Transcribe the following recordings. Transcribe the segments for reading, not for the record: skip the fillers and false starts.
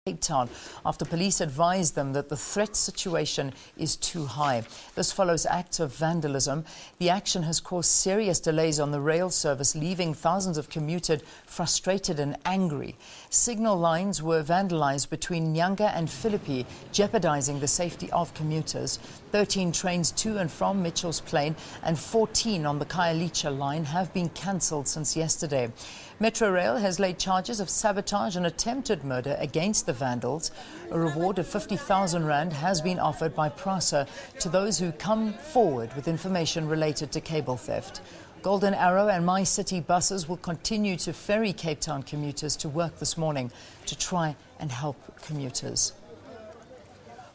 Cape Town after police advised them that the threat situation is too high. This follows acts of vandalism. The action has caused serious delays on the rail service, leaving thousands of commuters frustrated and angry. Signal lines were vandalized between Nyanga and Philippi, jeopardizing the safety of commuters. 13 trains to and from Mitchells Plain and 14 on the Khayelitsha line have been cancelled since yesterday. Metrorail has laid charges of sabotage and attempted murder against the vandals. A reward of 50,000 rand has been offered by PRASA to those who come forward with information related to cable theft. Golden Arrow and My City buses will continue to ferry Cape Town commuters to work this morning to try and help commuters.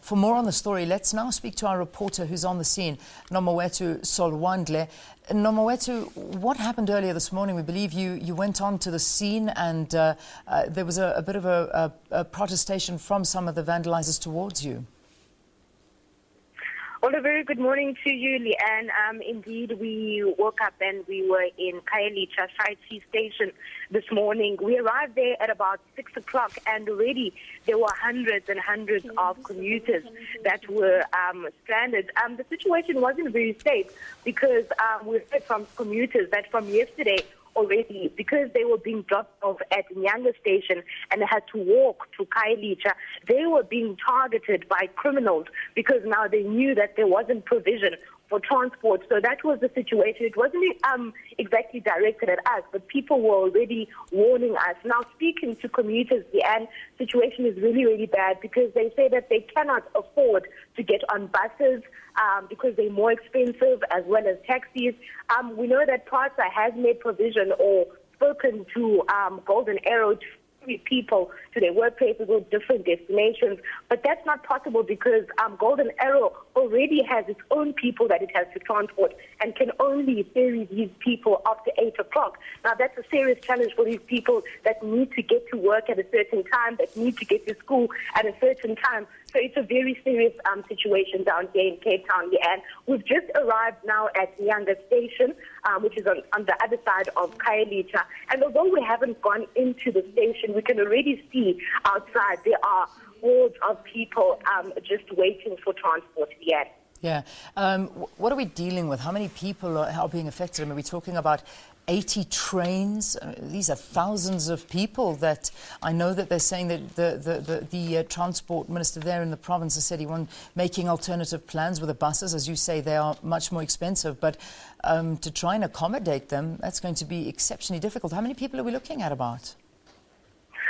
For more on the story, let's now speak to our reporter who's on the scene, Nomawethu Solwandle. Nomawethu, what happened earlier this morning? We believe you went on to the scene and there was a bit of a protestation from some of the vandalizers towards you. Well, a very good morning to you, Leanne. Indeed, we woke up and we were in Khayelitsha Side C station this morning. We arrived there at about 6 o'clock and already there were hundreds and hundreds of commuters that were stranded. The situation wasn't very safe because we heard from commuters that from yesterday already, because they were being dropped off at Nyanga station and they had to walk to Khayelitsha, they were being targeted by criminals because now they knew that there wasn't provision for transport. So that was the situation. It wasn't exactly directed at us, but people were already warning us. Now, speaking to commuters, the situation is really, really bad because they say that they cannot afford to get on buses because they're more expensive, as well as taxis. We know that PRASA has made provision or spoken to Golden Arrow to people to their workplaces or different destinations, but that's not possible because Golden Arrow already has its own people that it has to transport and can only ferry these people after 8 o'clock. Now that's a serious challenge for these people that need to get to work at a certain time, that need to get to school at a certain time. So it's a very serious situation down here in Cape Town. And we've just arrived now at Nyanga Station, which is on the other side of Khayelitsha. And although we haven't gone into the station, we can already see outside there are hordes of people just waiting for transport. Yeah. What are we dealing with? How many people are being affected? I mean, are we talking about 80 trains? These are thousands of people that I know that they're saying that the transport minister there in the province has said he wants making alternative plans with the buses. As you say, they are much more expensive, but to try and accommodate them, that's going to be exceptionally difficult. How many people are we looking at about?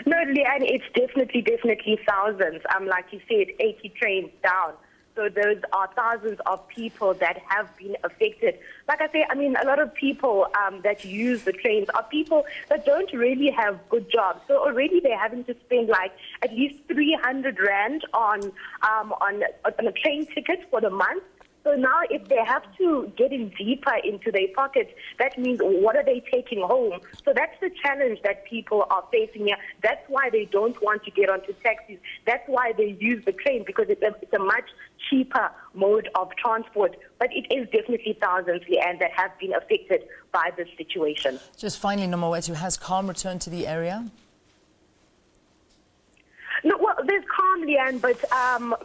No, Leanne, it's definitely thousands. Like you said, 80 trains down. So those are thousands of people that have been affected. Like I say, I mean, a lot of people that use the trains are people that don't really have good jobs. So already they're having to spend like at least 300 rand on a train ticket for the month. So now if they have to get in deeper into their pockets, that means what are they taking home? So that's the challenge that people are facing here. That's why they don't want to get onto taxis. That's why they use the train, because it's a much cheaper mode of transport. But it is definitely thousands, and that have been affected by this situation. Just finally, Nomawethu, has calm returned to the area? No, well, there's calm, Leanne, but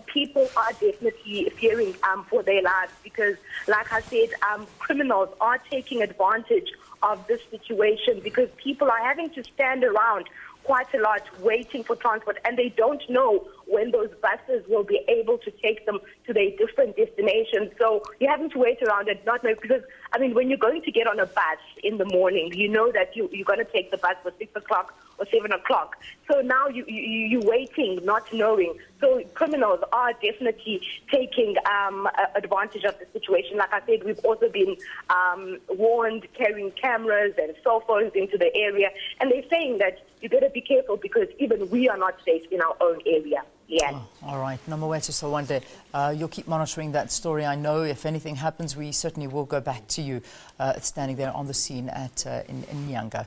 people are definitely fearing for their lives because, like I said, criminals are taking advantage of this situation because people are having to stand around quite a lot waiting for transport, and they don't know when those buses will be able to take them to their different destinations. So you're having to wait around and not know, because, I mean, when you're going to get on a bus in the morning, you know that you're going to take the bus for 6 o'clock or 7 o'clock. So now you're waiting, not knowing. So criminals are definitely taking advantage of the situation. Like I said, we've also been warned, carrying cameras and cell phones into the area. And they're saying that you better be careful because even we are not safe in our own area. Yeah. Oh, all right. Nomawethu Solwandle, you'll keep monitoring that story. I know if anything happens, we certainly will go back to you standing there on the scene in Nyanga.